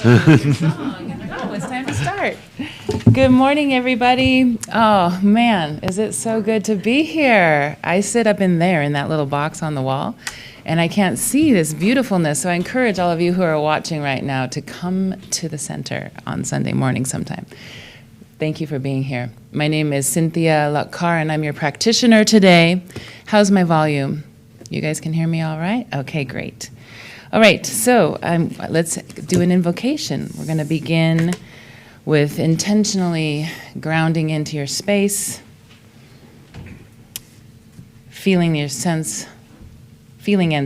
Oh, it's time to start. Good morning, everybody. Oh, man, is it so good to be here. I sit up in there in that little box on the wall, and I can't see this beautifulness, so I encourage all of you who are watching right now to come to the center on Sunday morning sometime. Thank you for being here. My name is Cynthia Luck-Carr, and I'm your practitioner today. How's my volume? You guys can hear me all right? Okay, great. All right, so let's do an invocation. We're going to begin with intentionally grounding into your space, feeling and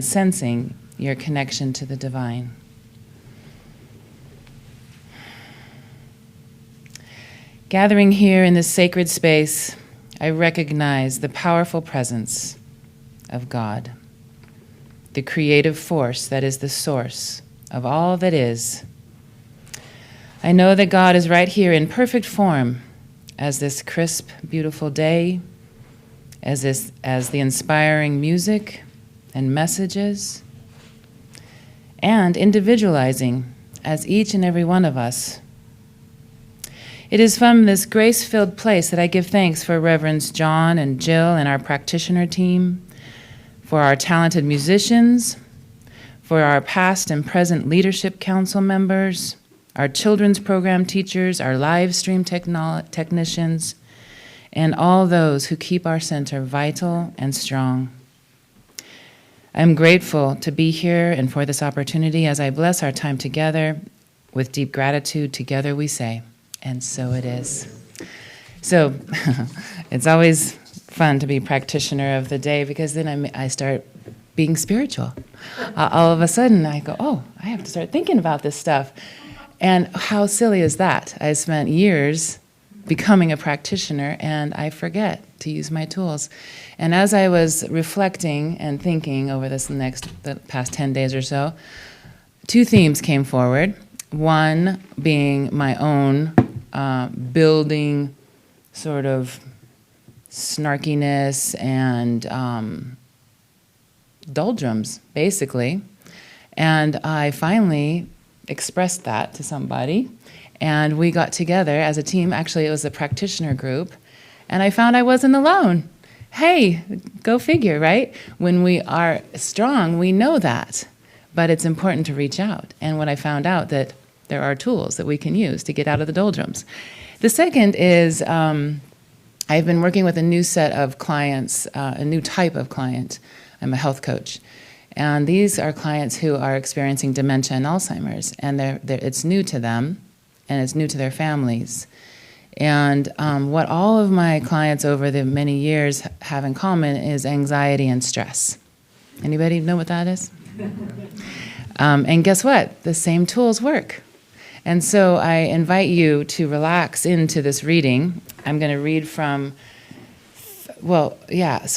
sensing your connection to the divine. Gathering here in this sacred space, I recognize the powerful presence of God, the creative force that is the source of all that is. I know that God is right here in perfect form as this crisp, beautiful day, as the inspiring music and messages, and individualizing as each and every one of us. It is from this grace-filled place that I give thanks for Reverends John and Jill and our practitioner team, for our talented musicians, for our past and present leadership council members, our children's program teachers, our live stream technicians, and all those who keep our center vital and strong. I'm grateful to be here and for this opportunity as I bless our time together. With deep gratitude, together we say, and so it is. So it's always fun to be practitioner of the day because then I start being spiritual. All of a sudden I go, oh, I have to start thinking about this stuff. And how silly is that? I spent years becoming a practitioner and I forget to use my tools. And as I was reflecting and thinking over the past 10 days or so, two themes came forward. One being my own building sort of snarkiness and doldrums, basically. And I finally expressed that to somebody, and we got together as a team. Actually, it was a practitioner group, and I found I wasn't alone. Hey, go figure, right? When we are strong, we know that, but it's important to reach out. And when I found out that there are tools that we can use to get out of the doldrums. The second is I've been working with a new set of clients, a new type of client. I'm a health coach. And these are clients who are experiencing dementia and Alzheimer's. And it's new to them, and it's new to their families. And what all of my clients over the many years have in common is anxiety and stress. Anybody know what that is? And guess what? The same tools work. And so I invite you to relax into this reading. I'm going to read from, so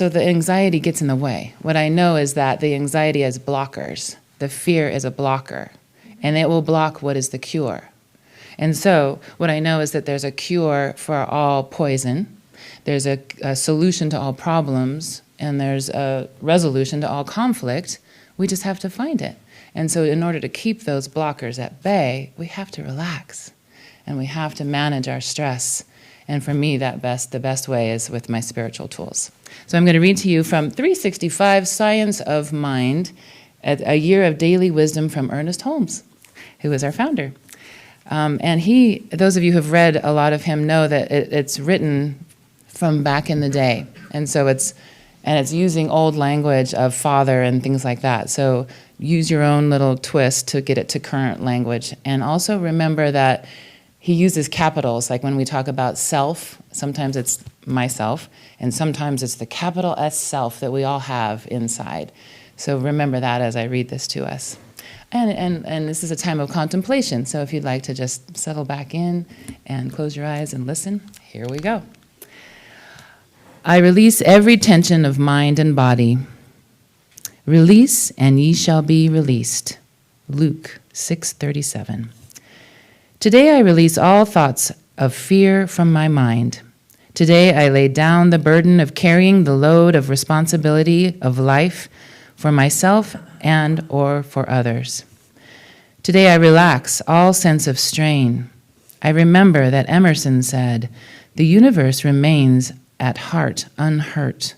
the anxiety gets in the way. What I know is that the anxiety is blockers. The fear is a blocker, and it will block what is the cure. And so what I know is that there's a cure for all poison, there's a solution to all problems, and there's a resolution to all conflict. We just have to find it. And so in order to keep those blockers at bay, we have to relax, and we have to manage our stress. And for me, the best way is with my spiritual tools. So I'm going to read to you from 365, Science of Mind, a year of daily wisdom from Ernest Holmes, who is our founder. And those of you who have read a lot of him know that it's written from back in the day. And so it's using old language of father and things like that. So use your own little twist to get it to current language. And also remember that he uses capitals, like when we talk about self, sometimes it's myself, and sometimes it's the capital S self that we all have inside. So remember that as I read this to us. And this is a time of contemplation, so if you'd like to just settle back in and close your eyes and listen, here we go. I release every tension of mind and body. Release, and ye shall be released. Luke 6:37. Today I release all thoughts of fear from my mind. Today I lay down the burden of carrying the load of responsibility of life for myself and or for others. Today I relax all sense of strain. I remember that Emerson said, "The universe remains at heart unhurt."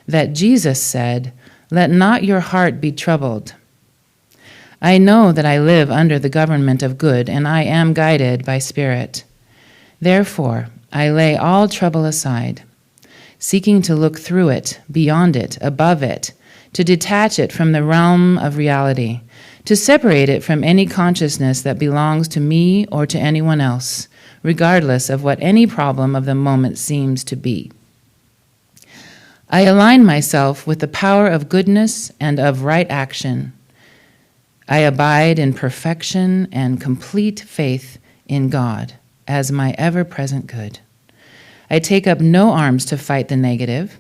That Jesus said, "Let not your heart be troubled." I know that I live under the government of good, and I am guided by Spirit. Therefore, I lay all trouble aside, seeking to look through it, beyond it, above it, to detach it from the realm of reality, to separate it from any consciousness that belongs to me or to anyone else, regardless of what any problem of the moment seems to be. I align myself with the power of goodness and of right action. I abide in perfection and complete faith in God as my ever-present good. I take up no arms to fight the negative.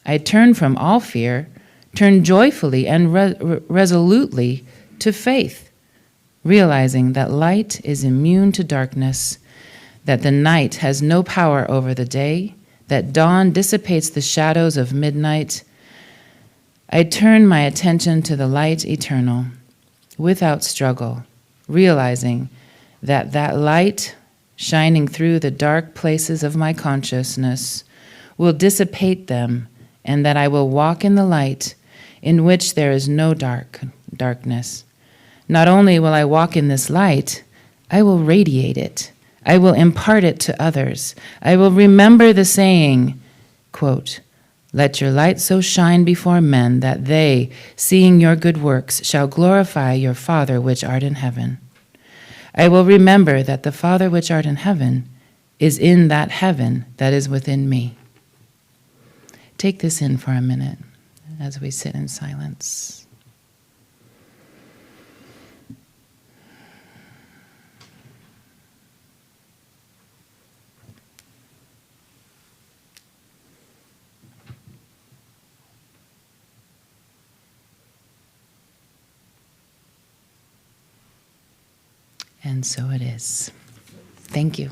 I turn from all fear, turn joyfully and resolutely to faith, realizing that light is immune to darkness, that the night has no power over the day, that dawn dissipates the shadows of midnight. I turn my attention to the light eternal, without struggle, realizing that that light shining through the dark places of my consciousness will dissipate them, and that I will walk in the light in which there is no darkness. Not only will I walk in this light, I will radiate it. I will impart it to others. I will remember the saying, quote, "Let your light so shine before men that they, seeing your good works, shall glorify your Father which art in heaven." I will remember that the Father which art in heaven is in that heaven that is within me. Take this in for a minute as we sit in silence. And so it is. Thank you.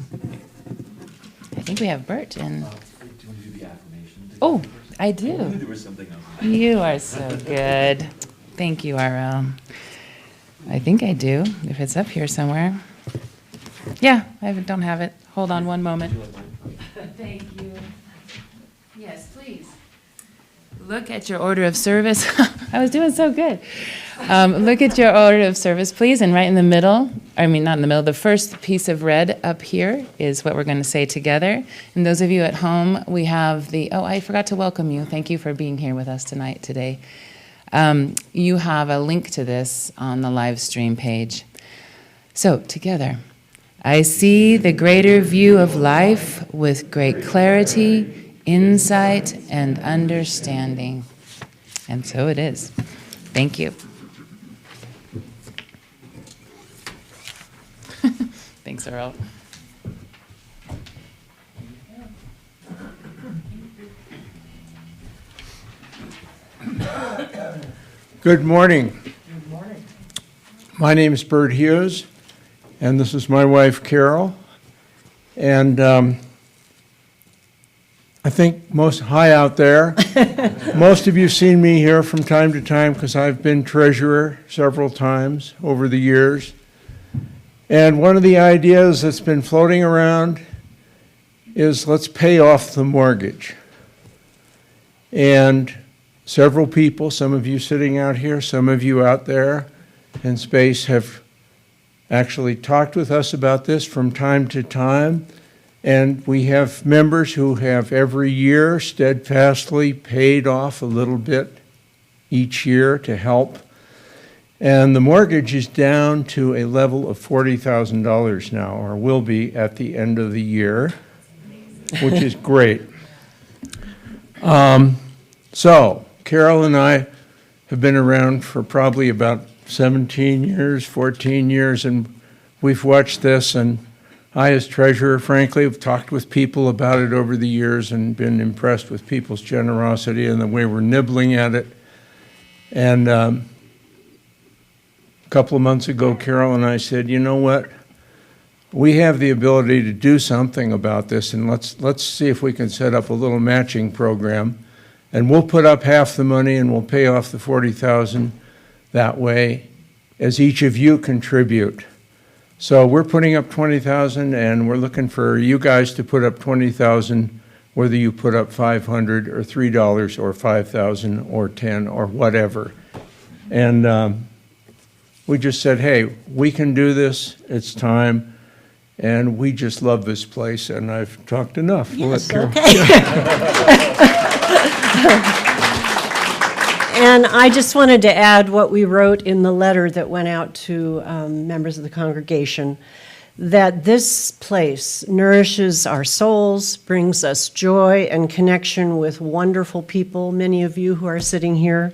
I think we have Bert and... Do you want to do the affirmation? Oh, I do. There was something else. You are so good. Thank you, RL. I think I do, if it's up here somewhere. Yeah, I don't have it. Hold on one moment. Thank you. Yes, please. Look at your order of service. I was doing so good. Look at your order of service, please, and right in the middle, not in the middle, the first piece of red up here is what we're going to say together. And those of you at home, we have I forgot to welcome you. Thank you for being here with us today. You have a link to this on the live stream page. So, together. I see the greater view of life with great clarity, insight, and understanding. And so it is. Thank you. Thanks, Earl. Good morning. Good morning. My name is Bert Hughes, and this is my wife, Carol. And I think hi out there. Most of you have seen me here from time to time because I've been treasurer several times over the years. And one of the ideas that's been floating around is let's pay off the mortgage. And several people, some of you sitting out here, some of you out there in space have actually talked with us about this from time to time. And we have members who have every year steadfastly paid off a little bit each year to help. And the mortgage is down to a level of $40,000 now, or will be at the end of the year, which is great. So, Carol and I have been around for probably about 17 years, 14 years, and we've watched this, and I, as treasurer, frankly, have talked with people about it over the years and been impressed with people's generosity and the way we're nibbling at it. And a couple of months ago, Carol and I said, you know what? We have the ability to do something about this, and let's see if we can set up a little matching program. And we'll put up half the money and we'll pay off the $40,000 that way. as each of you contribute. So we're putting up $20,000, and we're looking for you guys to put up $20,000, whether you put up $500 or $3 or $5,000 or $10 or whatever. And we just said, hey, we can do this. It's time. And we just love this place, and I've talked enough. Yes, okay. And I just wanted to add what we wrote in the letter that went out to members of the congregation, that this place nourishes our souls, brings us joy and connection with wonderful people, many of you who are sitting here,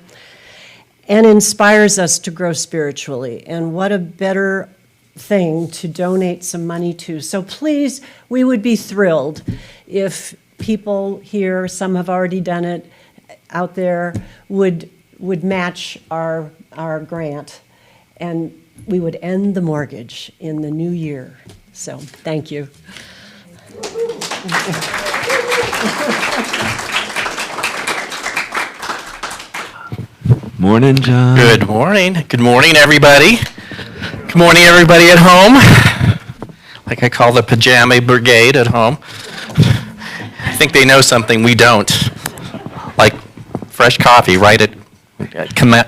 and inspires us to grow spiritually. And what a better thing to donate some money to. So please, we would be thrilled if people here, some have already done it, out there would match our grant, and we would end the mortgage in the new year. So thank you. Morning, John. Good morning. Good morning, everybody. Good morning, everybody at home. Like I call the pajama brigade at home. I think they know something we don't. Like fresh coffee right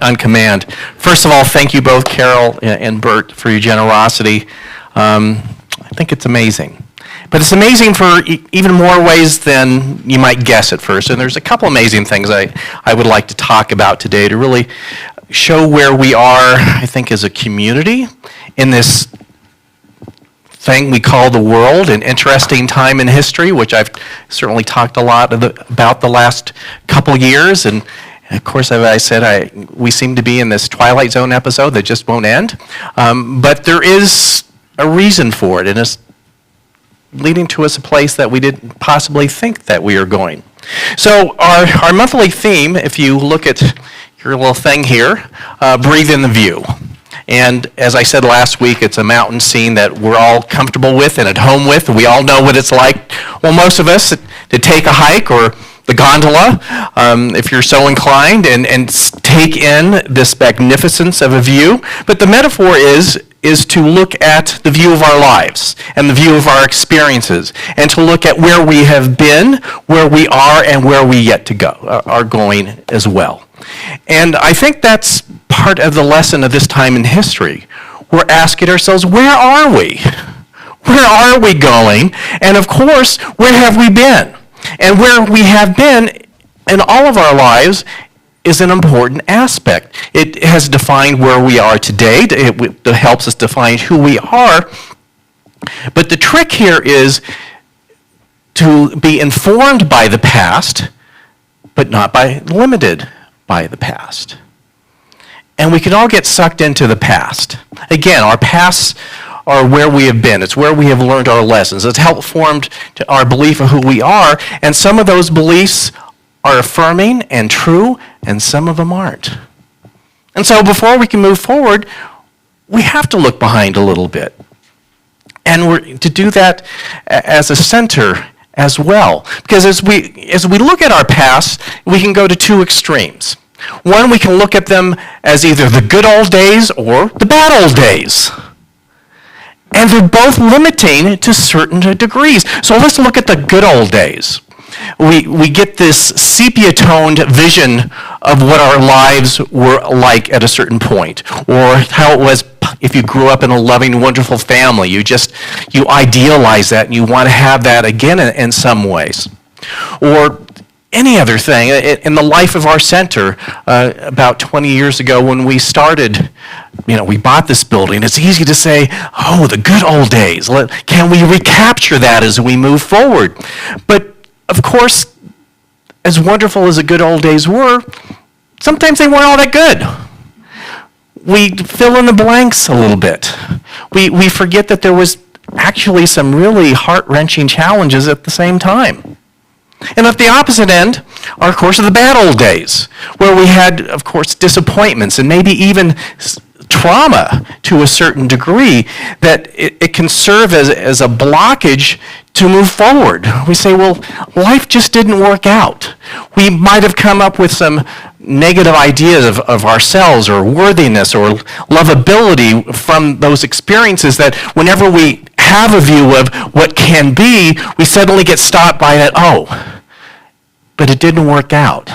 on command. First of all, thank you both, Carol and Bert, for your generosity. I think it's amazing. But it's amazing for even more ways than you might guess at first. And there's a couple amazing things I would like to talk about today to really show where we are, I think, as a community in this thing we call the world, an interesting time in history, which I've certainly talked a lot about the last couple years. And of course, as I said, we seem to be in this Twilight Zone episode that just won't end. But there is a reason for it, and it's leading to us a place that we didn't possibly think that we are going. So our monthly theme, if you look at your little thing here, breathe in the view. And as I said last week, it's a mountain scene that we're all comfortable with and at home with. We all know what it's like, well, most of us, to take a hike or the gondola, if you're so inclined, and take in this magnificence of a view. But the metaphor is to look at the view of our lives and the view of our experiences, and to look at where we have been, where we are, and where we yet to go, are going as well. And I think that's part of the lesson of this time in history. We're asking ourselves, where are we? Where are we going? And of course, where have we been? And where we have been in all of our lives is an important aspect. It has defined where we are today. It helps us define who we are. But the trick here is to be informed by the past, but not limited by the past. And we can all get sucked into the past. Again, our pasts are where we have been. It's where we have learned our lessons. It's helped form our belief of who we are, and some of those beliefs are affirming and true, and some of them aren't. And so before we can move forward, we have to look behind a little bit. And we're to do that as a center as well. Because as we look at our past, we can go to two extremes. One, we can look at them as either the good old days or the bad old days. And they're both limiting to certain degrees. So let's look at the good old days. We get this sepia-toned vision of what our lives were like at a certain point, or how it was if you grew up in a loving, wonderful family. You idealize that, and you want to have that again in some ways. Or any other thing. In the life of our center, about 20 years ago when we started, we bought this building. It's easy to say, oh, the good old days. Can we recapture that as we move forward? But of course, as wonderful as the good old days were, sometimes they weren't all that good. We fill in the blanks a little bit. We forget that there was actually some really heart-wrenching challenges at the same time. And at the opposite end are, of course, the bad old days, where we had, of course, disappointments and maybe even trauma to a certain degree that it can serve as a blockage to move forward. We say, well, life just didn't work out. We might have come up with some negative ideas of ourselves or worthiness or lovability from those experiences, that whenever we have a view of what can be, we suddenly get stopped by that, oh, but it didn't work out.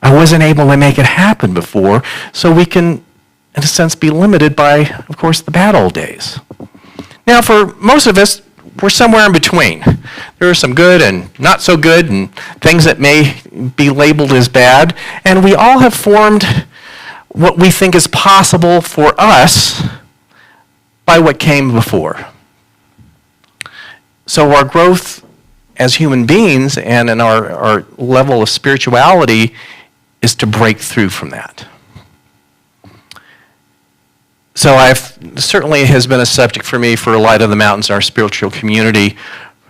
I wasn't able to make it happen before, so we can, in a sense, be limited by, of course, the bad old days. Now, for most of us, we're somewhere in between. There are some good and not so good and things that may be labeled as bad, and we all have formed what we think is possible for us by what came before. So our growth as human beings and in our level of spirituality is to break through from that. So certainly has been a subject for me for Light of the Mountains, our spiritual community,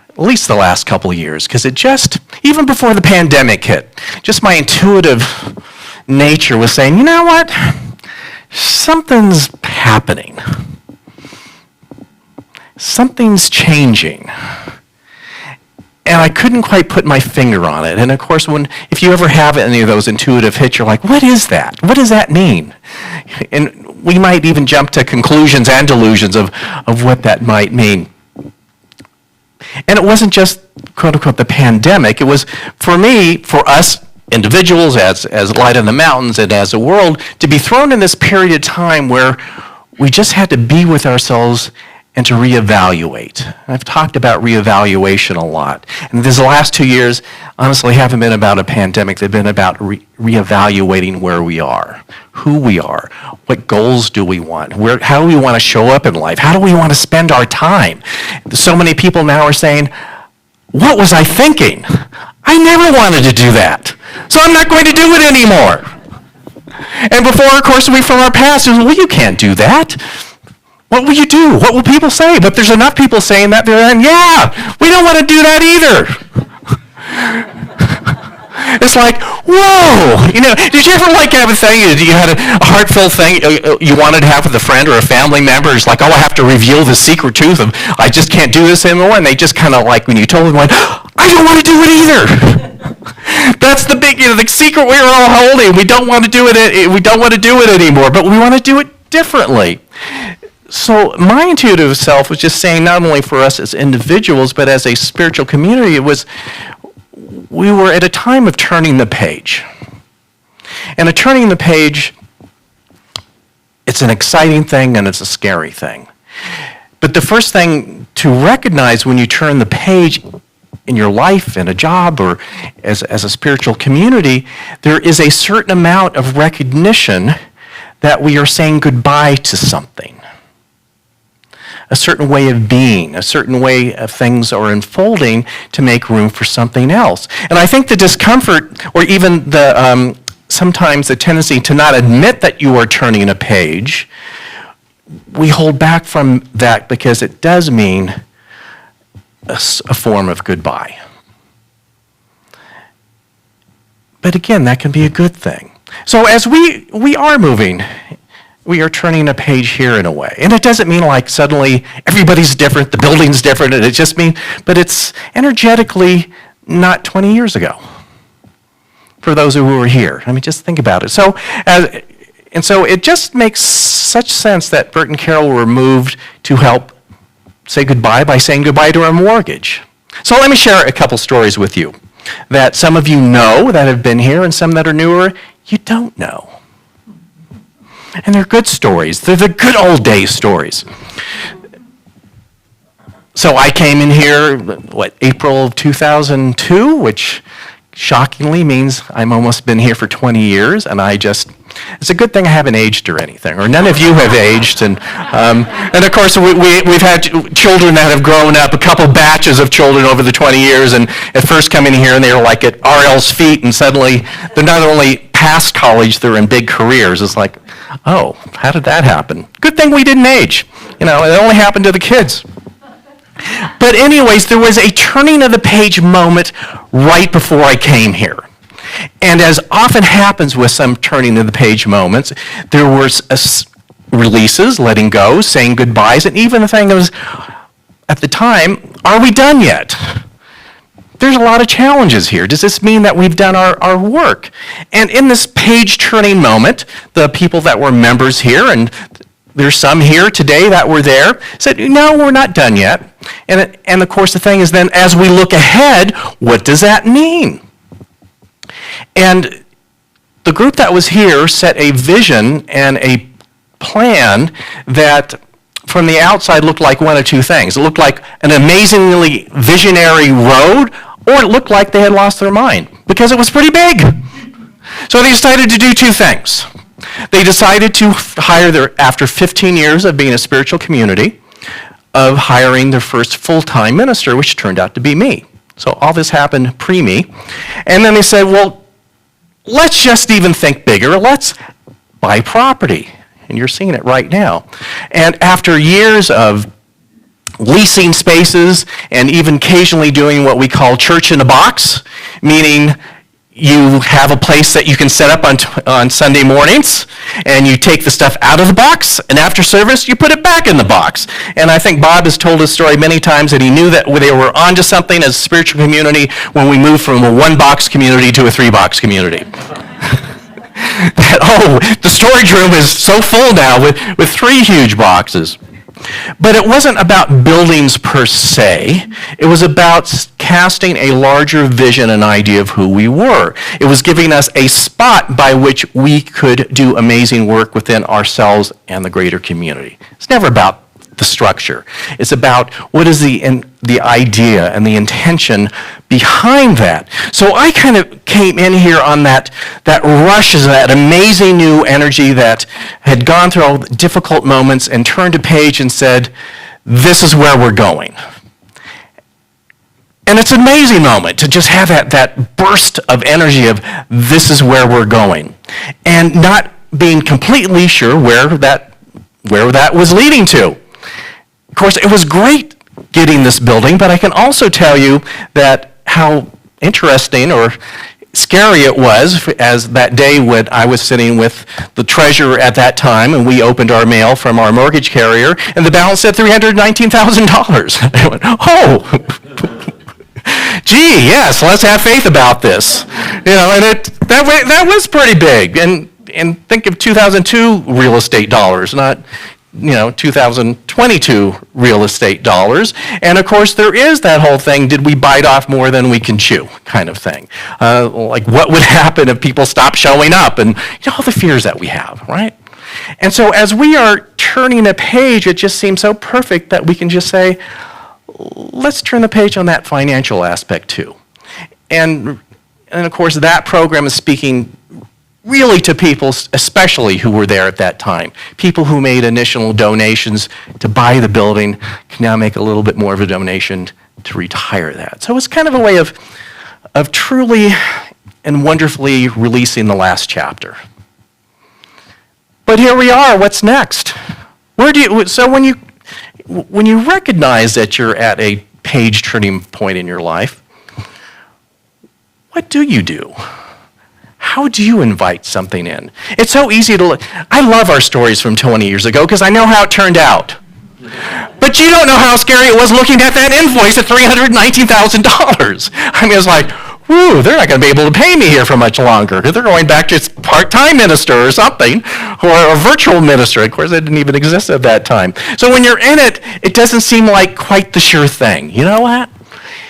at least the last couple of years, because it just, even before the pandemic hit, just my intuitive nature was saying, you know what, something's happening. Something's changing. And I couldn't quite put my finger on it. And of course, if you ever have any of those intuitive hits, you're like, what is that? What does that mean? And we might even jump to conclusions and delusions of what that might mean. And it wasn't just, quote unquote, the pandemic. It was, for me, for us individuals, as Light in the Mountains and as a world, to be thrown in this period of time where we just had to be with ourselves and to reevaluate. I've talked about reevaluation a lot. And these last 2 years, honestly, haven't been about a pandemic. They've been about reevaluating where we are, who we are, what goals do we want, how do we want to show up in life, how do we want to spend our time. So many people now are saying, what was I thinking? I never wanted to do that, so I'm not going to do it anymore. And before, of course, from our past, it was, well, you can't do that. What will you do? What will people say? But there's enough people saying that they're saying, yeah, we don't want to do that either. It's like, whoa, did you ever have a thing, you had a heartfelt thing you wanted to have with a friend or a family member? It's like, oh, I have to reveal the secret truth of, I just can't do this anymore. And they just kind of when you told them, went, I don't want to do it either. That's the big, the secret we're all holding. We don't want to do it. We don't want to do it anymore, but we want to do it differently. So my intuitive self was just saying, not only for us as individuals, but as a spiritual community, we were at a time of turning the page. And turning the page, it's an exciting thing and it's a scary thing. But the first thing to recognize when you turn the page in your life, in a job, or as a spiritual community, there is a certain amount of recognition that we are saying goodbye to something. A certain way of being, a certain way of things are unfolding to make room for something else. And I think the discomfort, or even sometimes the tendency to not admit that you are turning a page, we hold back from that because it does mean a form of goodbye. But again, that can be a good thing. So as we are moving, we are turning a page here in a way. And it doesn't mean suddenly everybody's different, the building's different, and it just means, but it's energetically not 20 years ago for those who were here. I mean, just think about it. So it just makes such sense that Bert and Carol were moved to help say goodbye by saying goodbye to our mortgage. So let me share a couple stories with you that some of you know that have been here, and some that are newer, you don't know. And they're good stories. They're the good old days stories. So I came in here, April of 2002, which shockingly means I'm almost been here for 20 years, and it's a good thing I haven't aged or anything, or none of you have aged. And of course, we've had children that have grown up, a couple batches of children over the 20 years, and at first coming here, and they were at RL's feet, and suddenly they're not only past college, they're in big careers. It's like, oh, how did that happen? Good thing we didn't age. It only happened to the kids. But anyways, there was a turning of the page moment right before I came here. And as often happens with some turning of the page moments, there were releases, letting go, saying goodbyes, and even the thing was, at the time, are we done yet? There there's a lot of challenges here. Does this mean that we've done our work? And in this page-turning moment, the people that were members here, and there's some here today that were there, said, no, we're not done yet. And of course, the thing is then, as we look ahead, what does that mean? And the group that was here set a vision and a plan that from the outside looked like one of two things. It looked like an amazingly visionary road, or it looked like they had lost their mind because it was pretty big. So they decided to do two things. They decided to hire after 15 years of being a spiritual community, of hiring their first full-time minister, which turned out to be me. So all this happened pre-me. And then they said, well, let's just even think bigger. Let's buy property. And you're seeing it right now. And after years of leasing spaces and even occasionally doing what we call church in a box, meaning you have a place that you can set up on Sunday mornings, and you take the stuff out of the box, and after service, you put it back in the box. And I think Bob has told his story many times that he knew that they were onto something as a spiritual community when we moved from a one-box community to a three-box community. The storage room is so full now with 3 huge boxes. But it wasn't about buildings per se. It was about casting a larger vision and idea of who we were. It was giving us a spot by which we could do amazing work within ourselves and the greater community. It's never about the structure. It's about what is the idea and the intention behind that. So I kind of came in here on that rush, that amazing new energy that had gone through all the difficult moments and turned a page and said, this is where we're going. And it's an amazing moment to just have that burst of energy of this is where we're going. And not being completely sure where that was leading to. Of course, it was great getting this building, but I can also tell you that how interesting or scary it was as that day when I was sitting with the treasurer at that time and we opened our mail from our mortgage carrier and the balance said $319,000. I went, oh, gee, yes, let's have faith about this. And that was pretty big. And think of 2002 real estate dollars, not 2022 real estate dollars. And of course, there is that whole thing, did we bite off more than we can chew kind of thing. Like what would happen if people stopped showing up and all the fears that we have, right? And so as we are turning a page, it just seems so perfect that we can just say, let's turn the page on that financial aspect too. And of course, that program is speaking really to people, especially who were there at that time. People who made initial donations to buy the building can now make a little bit more of a donation to retire that. So it's kind of a way of truly and wonderfully releasing the last chapter. But here we are, what's next? So when you recognize that you're at a page turning point in your life, what do you do? How do you invite something in? It's so easy to I love our stories from 20 years ago because I know how it turned out. But you don't know how scary it was looking at that invoice at $319,000. I mean, it's like, whoo, they're not going to be able to pay me here for much longer. They're going back to part-time minister or something, or a virtual minister. Of course, it didn't even exist at that time. So when you're in it, it doesn't seem like quite the sure thing. You know what?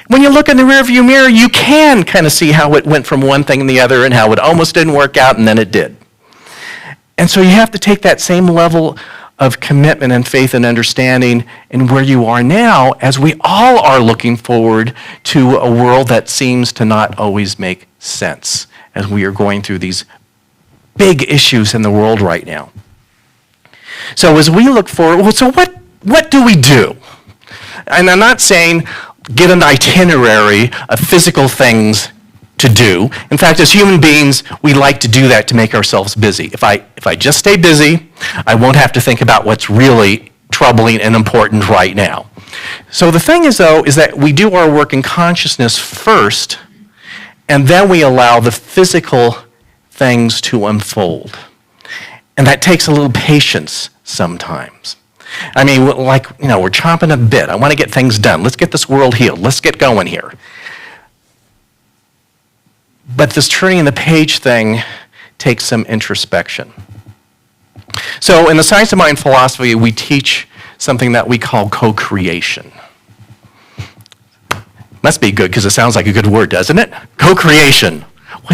When you look in the rearview mirror, you can kind of see how it went from one thing and the other and how it almost didn't work out and then it did. And so you have to take that same level of commitment and faith and understanding in where you are now, as we all are looking forward to a world that seems to not always make sense as we are going through these big issues in the world right now. So as we look forward, so what do we do? And I'm not saying get an itinerary of physical things to do. In fact, as human beings, we like to do that to make ourselves busy. If I just stay busy, I won't have to think about what's really troubling and important right now. So the thing is, though, is that we do our work in consciousness first, and then we allow the physical things to unfold. And that takes a little patience sometimes. I mean, we're chomping at the bit. I want to get things done. Let's get this world healed. Let's get going here. But this turning the page thing takes some introspection. So in the Science of Mind philosophy, we teach something that we call co-creation. Must be good because it sounds like a good word, doesn't it? Co-creation.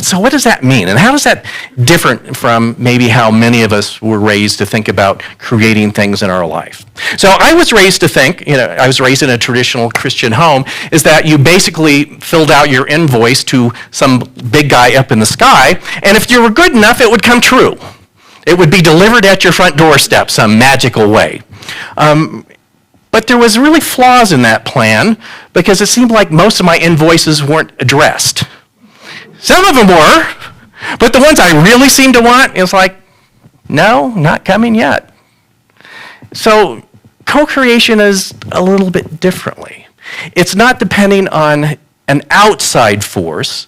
So what does that mean? And how is that different from maybe how many of us were raised to think about creating things in our life? So I was raised to think, I was raised in a traditional Christian home, is that you basically filled out your invoice to some big guy up in the sky, and if you were good enough, it would come true. It would be delivered at your front doorstep some magical way. But there was really flaws in that plan because it seemed like most of my invoices weren't addressed. Some of them were, but the ones I really seemed to want, it was like, no, not coming yet. So co-creation is a little bit differently. It's not depending on an outside force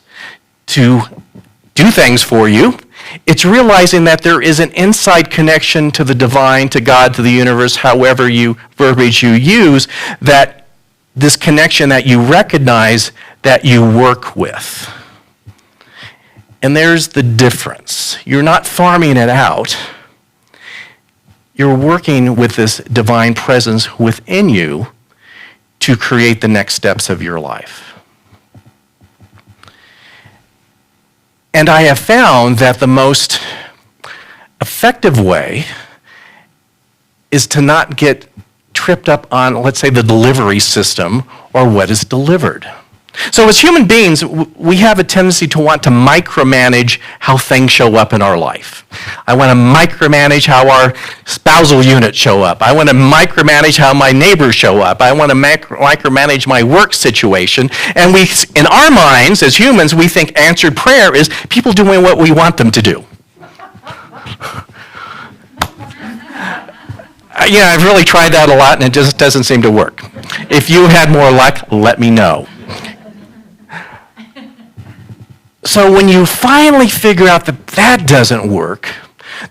to do things for you. It's realizing that there is an inside connection to the divine, to God, to the universe, however verbiage you use, that this connection that you recognize that you work with. And there's the difference. You're not farming it out. You're working with this divine presence within you to create the next steps of your life. And I have found that the most effective way is to not get tripped up on, let's say, the delivery system or what is delivered. So as human beings, we have a tendency to want to micromanage how things show up in our life. I want to micromanage how our spousal units show up. I want to micromanage how my neighbors show up. I want to micromanage my work situation. And in our minds, as humans, we think answered prayer is people doing what we want them to do. I've really tried that a lot, and it just doesn't seem to work. If you had more luck, let me know. So when you finally figure out that that doesn't work,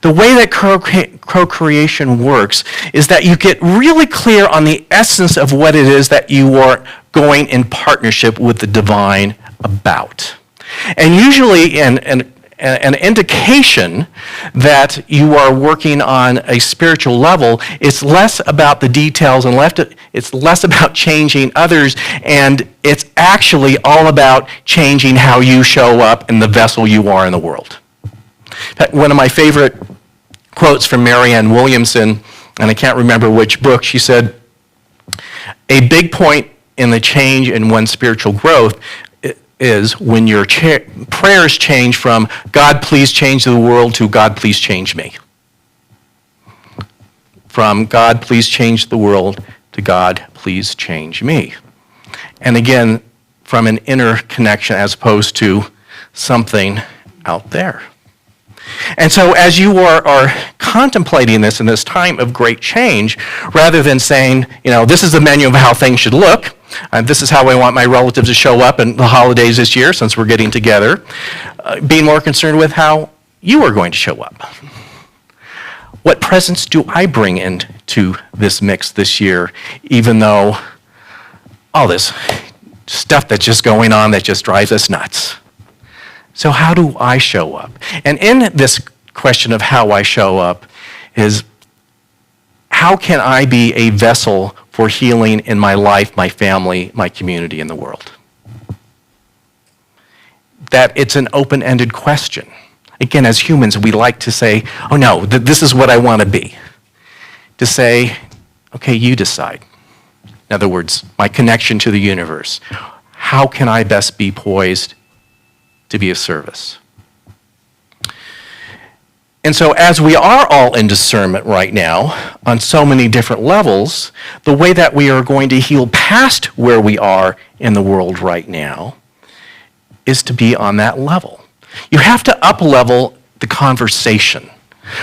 the way that co-creation works is that you get really clear on the essence of what it is that you are going in partnership with the divine about. And usually an indication that you are working on a spiritual level, it's less about the details and it's less about changing others, and it's actually all about changing how you show up in the vessel you are in the world. In fact, one of my favorite quotes from Marianne Williamson, and I can't remember which book, she said, "A big point in the change in one's spiritual growth is when your prayers change from God please change the world to God please change me. From God please change the world to God please change me." And again, from an inner connection as opposed to something out there. And so as you are contemplating this in this time of great change, rather than saying, this is the menu of how things should look, this is how I want my relatives to show up in the holidays this year since we're getting together, being more concerned with how you are going to show up. What presents do I bring into this mix this year, even though all this stuff that's just going on that just drives us nuts? So how do I show up? And in this question of how I show up is, how can I be a vessel for healing in my life, my family, my community, and the world? That it's an open-ended question. Again, as humans, we like to say, oh no, this is what I want to be. To say, okay, you decide. In other words, my connection to the universe. How can I best be poised to be of service? And so as we are all in discernment right now on so many different levels, the way that we are going to heal past where we are in the world right now is to be on that level. You have to up-level the conversation.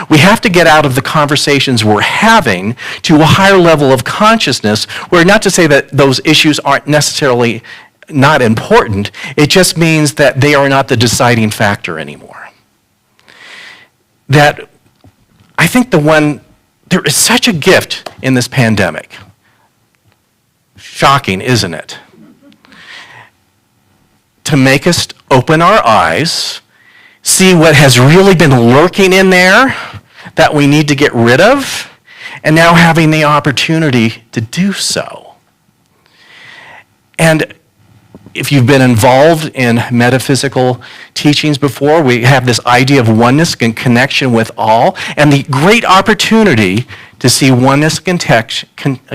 We have to get out of the conversations we're having to a higher level of consciousness, where not to say that those issues aren't necessarily not important, it just means that they are not the deciding factor anymore. That I think there is such a gift in this pandemic. Shocking, isn't it? To make us open our eyes, see what has really been lurking in there that we need to get rid of, and now having the opportunity to do so. And if you've been involved in metaphysical teachings before, we have this idea of oneness and connection with all, and the great opportunity to see oneness and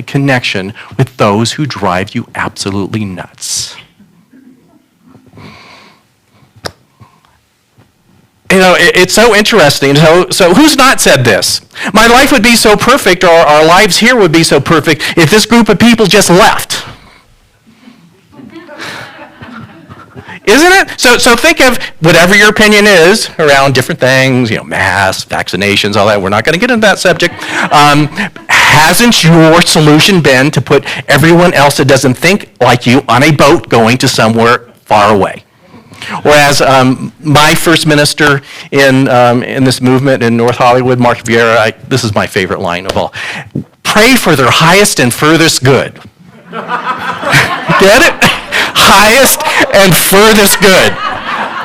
connection with those who drive you absolutely nuts. You know, it's so interesting. So who's not said this? My life would be so perfect, or our lives here would be so perfect if this group of people just left. Isn't it? So think of whatever your opinion is around different things, you know, masks, vaccinations, all that. We're not going to get into that subject. Hasn't your solution been to put everyone else that doesn't think like you on a boat going to somewhere far away? Whereas my first minister in this movement in North Hollywood, Mark Vieira, this is my favorite line of all. Pray for their highest and furthest good. Get it? Highest and furthest good.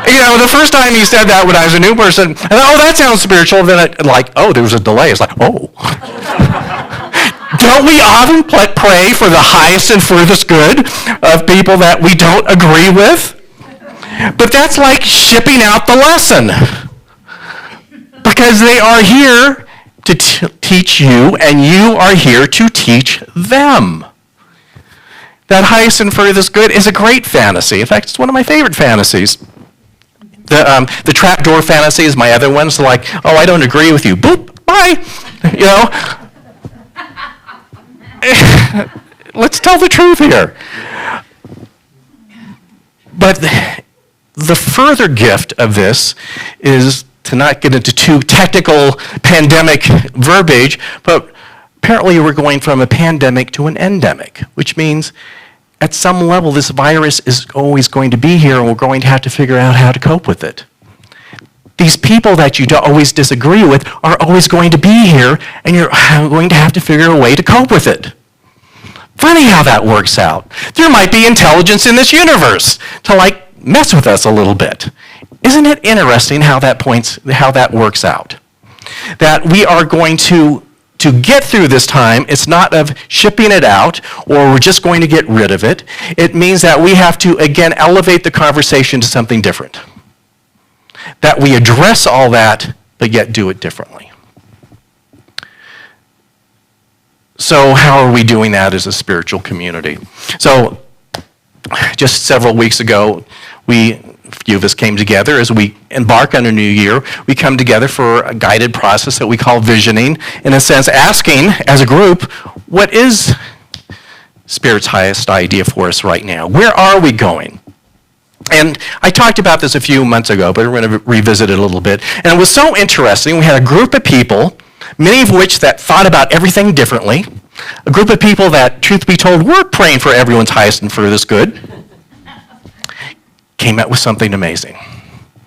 You know, the first time he said that when I was a new person, I thought, oh, that sounds spiritual. Then there was a delay. It's like, oh. Don't we often pray for the highest and furthest good of people that we don't agree with? But that's like shipping out the lesson. Because they are here to teach you, and you are here to teach them. That highest and furthest good is a great fantasy. In fact, it's one of my favorite fantasies. The trapdoor fantasy is my other one. So like, oh, I don't agree with you. Boop, bye. You know? Let's tell the truth here. But the further gift of this is to not get into too technical pandemic verbiage, but apparently we're going from a pandemic to an endemic, which means at some level this virus is always going to be here and we're going to have to figure out how to cope with it. These people that you always disagree with are always going to be here and you're going to have to figure a way to cope with it. Funny how that works out. There might be intelligence in this universe to mess with us a little bit. Isn't it interesting how that works out? That we are going to get through this time, it's not of shipping it out or we're just going to get rid of it. It means that we have to, again, elevate the conversation to something different. That we address all that, but yet do it differently. So how are we doing that as a spiritual community? So just several weeks ago, a few of us came together as we embark on a new year. We come together for a guided process that we call visioning, in a sense asking as a group, what is Spirit's highest idea for us right now? Where are we going? And I talked about this a few months ago, but we're going to revisit it a little bit. And it was so interesting. We had a group of people, many of which that thought about everything differently. A group of people that, truth be told, were praying for everyone's highest and furthest good. Came out with something amazing.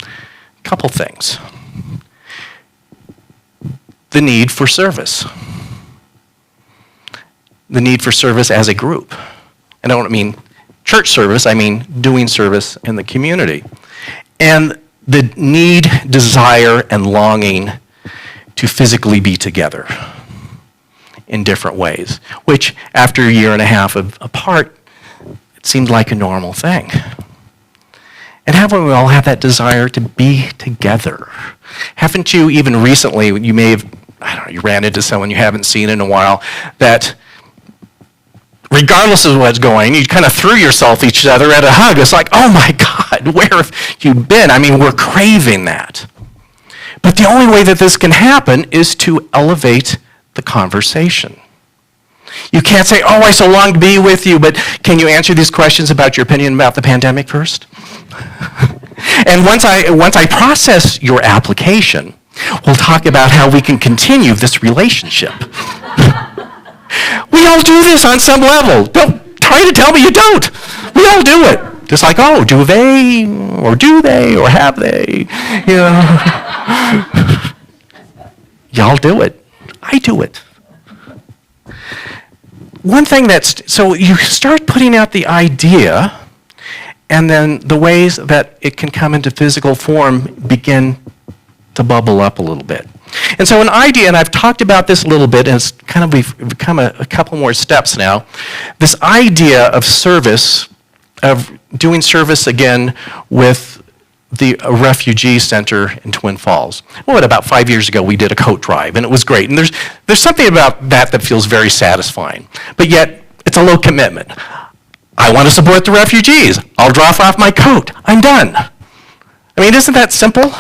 A couple things. The need for service. The need for service as a group. And I don't mean church service, I mean doing service in the community. And the need, desire, and longing to physically be together in different ways, which after a year and a half apart, it seemed like a normal thing. And haven't we all have that desire to be together? Haven't you even recently, you may have, you ran into someone you haven't seen in a while, that regardless of what's going, you kind of threw yourself each other at a hug. It's like, oh my God, where have you been? I mean, we're craving that. But the only way that this can happen is to elevate the conversation. You can't say, oh, I so long to be with you, but can you answer these questions about your opinion about the pandemic first? And once I process your application, we'll talk about how we can continue this relationship. We all do this on some level. Don't try to tell me you don't. We all do it. Just like, oh, do they, or have they? You know. Y'all do it. I do it. One thing so you start putting out the idea, and then the ways that it can come into physical form begin to bubble up a little bit. And so an idea, and I've talked about this a little bit, and it's kind of we've become a couple more steps now, this idea of service, of doing service again with the refugee center in Twin Falls. Well, about 5 years ago, we did a coat drive, and it was great. And there's something about that feels very satisfying. But yet, it's a low commitment. I want to support the refugees. I'll drop off my coat. I'm done. I mean, isn't that simple?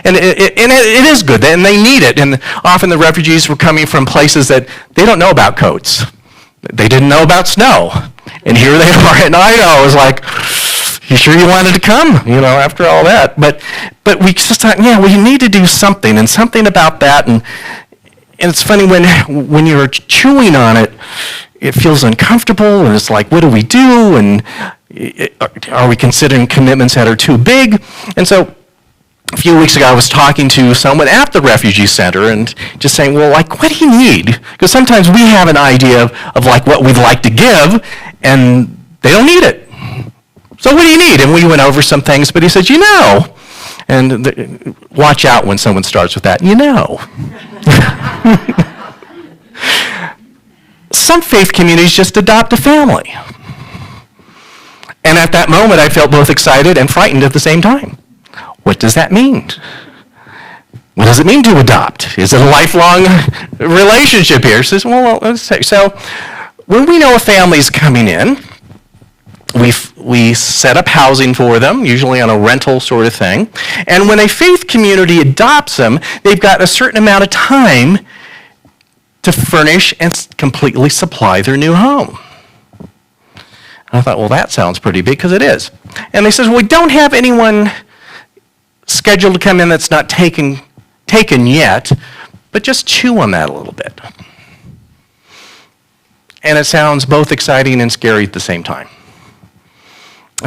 And it is good, and they need it. And often the refugees were coming from places that they don't know about coats. They didn't know about snow. And here they are in Idaho. It was like, you sure you wanted to come, after all that? But we just thought, we need to do something, and something about that. And it's funny, when you're chewing on it, it feels uncomfortable, and it's like, what do we do? And are we considering commitments that are too big? And so a few weeks ago, I was talking to someone at the refugee center and just saying, well, what do you need? Because sometimes we have an idea of what we'd like to give, and they don't need it. So what do you need? And we went over some things, but he said, and watch out when someone starts with that, Some faith communities just adopt a family. And at that moment, I felt both excited and frightened at the same time. What does that mean? What does it mean to adopt? Is it a lifelong relationship here? So when we know a family's coming in, we set up housing for them, usually on a rental sort of thing. And when a faith community adopts them, they've got a certain amount of time to furnish and completely supply their new home. And I thought, well, that sounds pretty big, because it is. And they said, well, we don't have anyone scheduled to come in that's not taken yet, but just chew on that a little bit. And it sounds both exciting and scary at the same time.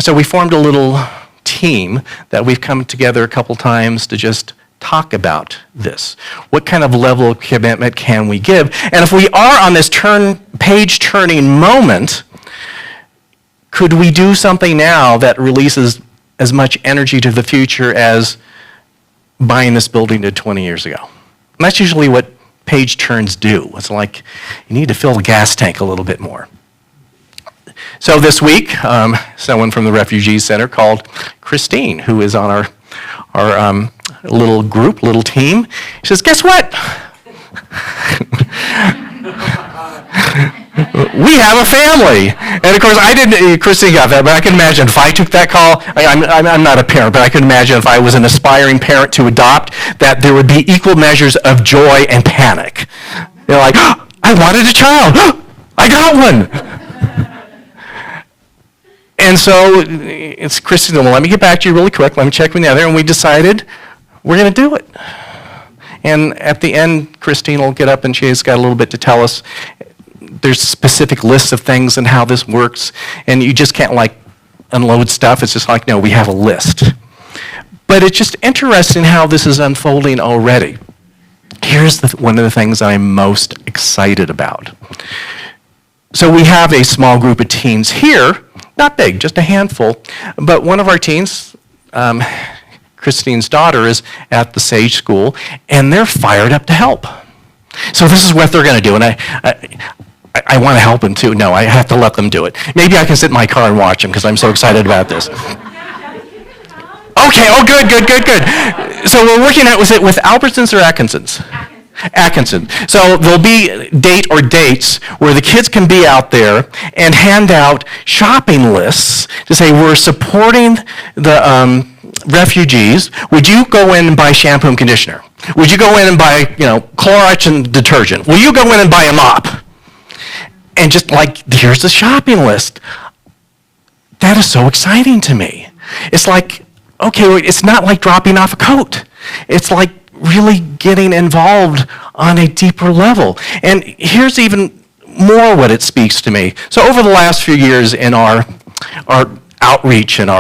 So we formed a little team that we've come together a couple times to just talk about this. What kind of level of commitment can we give? And if we are on this page-turning moment, could we do something now that releases as much energy to the future as buying this building did 20 years ago? And that's usually what page turns do. It's like you need to fill the gas tank a little bit more. So this week, someone from the Refugee Center called Christine, who is on our little group, little team. She says, guess what? We have a family. And of course, Christine got that, but I can imagine if I took that call, I'm not a parent, but I can imagine if I was an aspiring parent to adopt, that there would be equal measures of joy and panic. They're like, oh, I wanted a child. Oh, I got one. And so it's Christine, well, let me get back to you really quick. Let me check with the other. And we decided we're going to do it. And at the end, Christine will get up and she's got a little bit to tell us. There's specific lists of things and how this works. And you just can't unload stuff. It's just no, we have a list. But it's just interesting how this is unfolding already. Here's one of the things I'm most excited about. So we have a small group of teens here. Not big, just a handful. But one of our teens, Christine's daughter, is at the Sage School, and they're fired up to help. So this is what they're going to do, and I want to help them too. No, I have to let them do it. Maybe I can sit in my car and watch them because I'm so excited about this. Okay, good. So we're working out, was it with Albertsons or Atkinson's? Atkinson. So there'll be dates where the kids can be out there and hand out shopping lists to say, we're supporting the refugees. Would you go in and buy shampoo and conditioner? Would you go in and buy, Clorox and detergent? Will you go in and buy a mop? And just here's the shopping list. That is so exciting to me. It's it's not like dropping off a coat. It's like really getting involved on a deeper level. And here's even more what it speaks to me. So over the last few years in our outreach and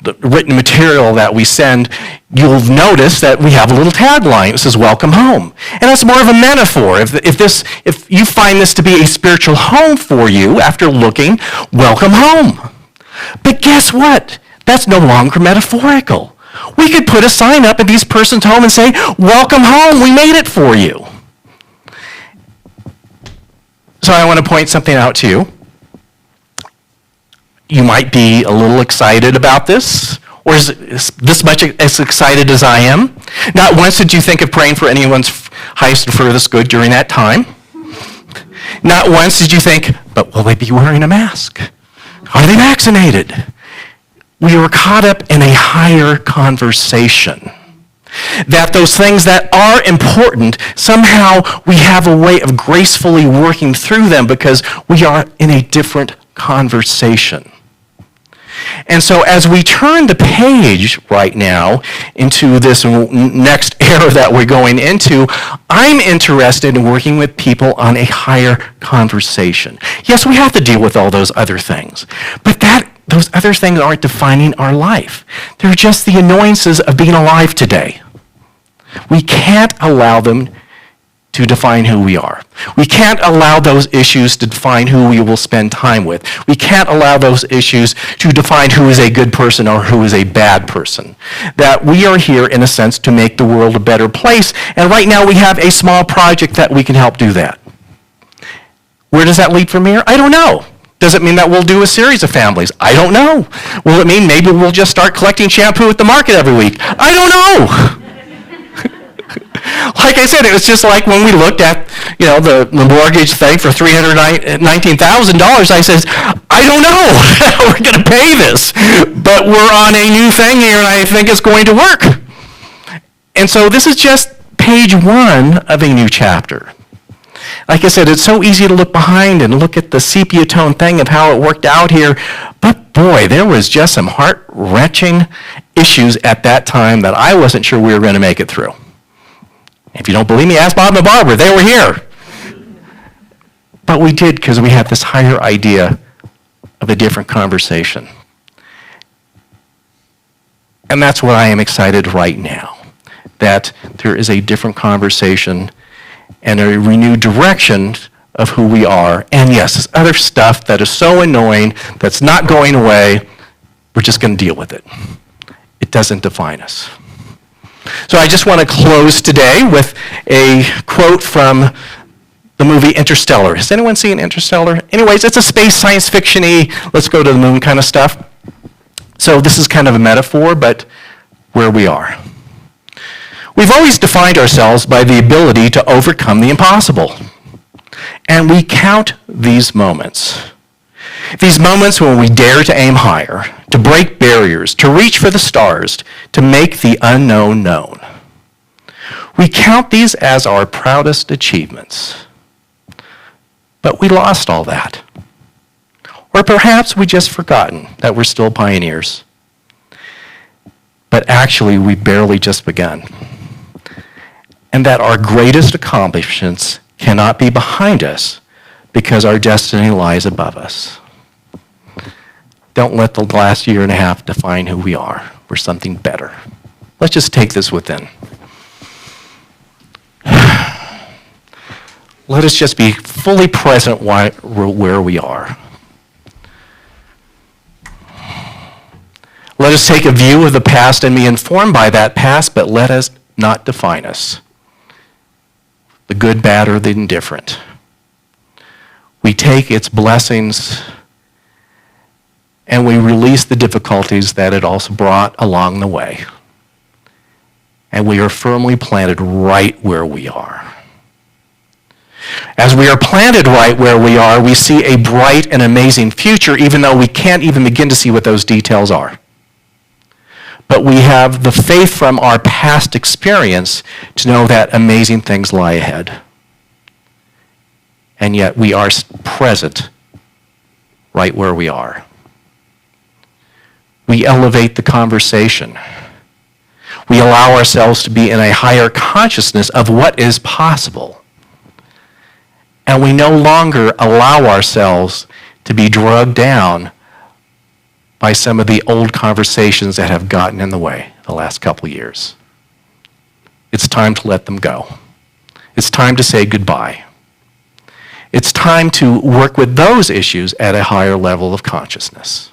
the written material that we send, you'll notice that we have a little tagline that says, welcome home. And that's more of a metaphor. If you find this to be a spiritual home for you after looking, welcome home. But guess what? That's no longer metaphorical. We could put a sign up at these person's home and say, "Welcome home, we made it for you." So I want to point something out to you. You might be a little excited about this, or is this much as excited as I am? Not once did you think of praying for anyone's highest and furthest good during that time. Not once did you think, but will they be wearing a mask? Are they vaccinated? We were caught up in a higher conversation. That those things that are important, somehow we have a way of gracefully working through them because we are in a different conversation. And so as we turn the page right now into this next era that we're going into, I'm interested in working with people on a higher conversation. Yes, we have to deal with all those other things, but those other things aren't defining our life. They're just the annoyances of being alive today. We can't allow them to define who we are. We can't allow those issues to define who we will spend time with. We can't allow those issues to define who is a good person or who is a bad person. That we are here, in a sense, to make the world a better place, and right now we have a small project that we can help do that. Where does that lead from here? I don't know. Does it mean that we'll do a series of families? I don't know. Will it mean maybe we'll just start collecting shampoo at the market every week? I don't know. Like I said, it was just like when we looked at, the mortgage thing for $319,000. I said, I don't know how we're going to pay this, but we're on a new thing here, and I think it's going to work. And so this is just page 1 of a new chapter. Like I said, it's so easy to look behind and look at the sepia tone thing of how it worked out here, but boy, there was just some heart-wrenching issues at that time that I wasn't sure we were going to make it through. If you don't believe me, ask Bob and Barbara. They were here. But we did because we had this higher idea of a different conversation. And that's what I am excited right now, that there is a different conversation and a renewed direction of who we are. And yes, this other stuff that is so annoying, that's not going away, we're just going to deal with it. It doesn't define us. So I just want to close today with a quote from the movie Interstellar. Has anyone seen Interstellar? Anyways, it's a space science fiction-y, let's go to the moon kind of stuff. So this is kind of a metaphor, but where we are. We've always defined ourselves by the ability to overcome the impossible. And we count these moments. These moments when we dare to aim higher, to break barriers, to reach for the stars, to make the unknown known. We count these as our proudest achievements. But we lost all that. Or perhaps we just forgotten that we're still pioneers. But actually, we barely just begun. And that our greatest accomplishments cannot be behind us because our destiny lies above us. Don't let the last year and a half define who we are. We're something better. Let's just take this within. Let us just be fully present where we are. Let us take a view of the past and be informed by that past, but let us not define us. The good, bad, or the indifferent. We take its blessings and we release the difficulties that it also brought along the way. And we are firmly planted right where we are. As we are planted right where we are, we see a bright and amazing future, even though we can't even begin to see what those details are. But we have the faith from our past experience to know that amazing things lie ahead. And yet we are present right where we are. We elevate the conversation. We allow ourselves to be in a higher consciousness of what is possible. And we no longer allow ourselves to be drugged down by some of the old conversations that have gotten in the way the last couple of years. It's time to let them go. It's time to say goodbye. It's time to work with those issues at a higher level of consciousness.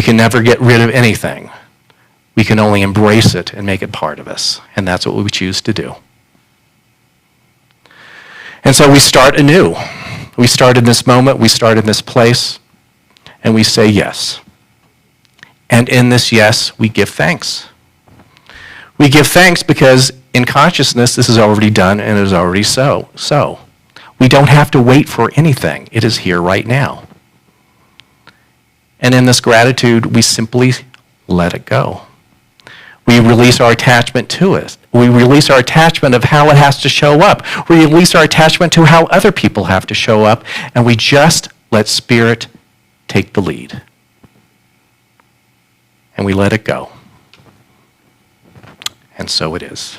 We can never get rid of anything. We can only embrace it and make it part of us. And that's what we choose to do. And so we start anew. We start in this moment, we start in this place, and we say yes. And in this yes, we give thanks. We give thanks because in consciousness, this is already done and it is already so. We don't have to wait for anything. It is here right now. And in this gratitude, we simply let it go. We release our attachment to it. We release our attachment of how it has to show up. We release our attachment to how other people have to show up, and we just let Spirit take the lead. And we let it go. And so it is.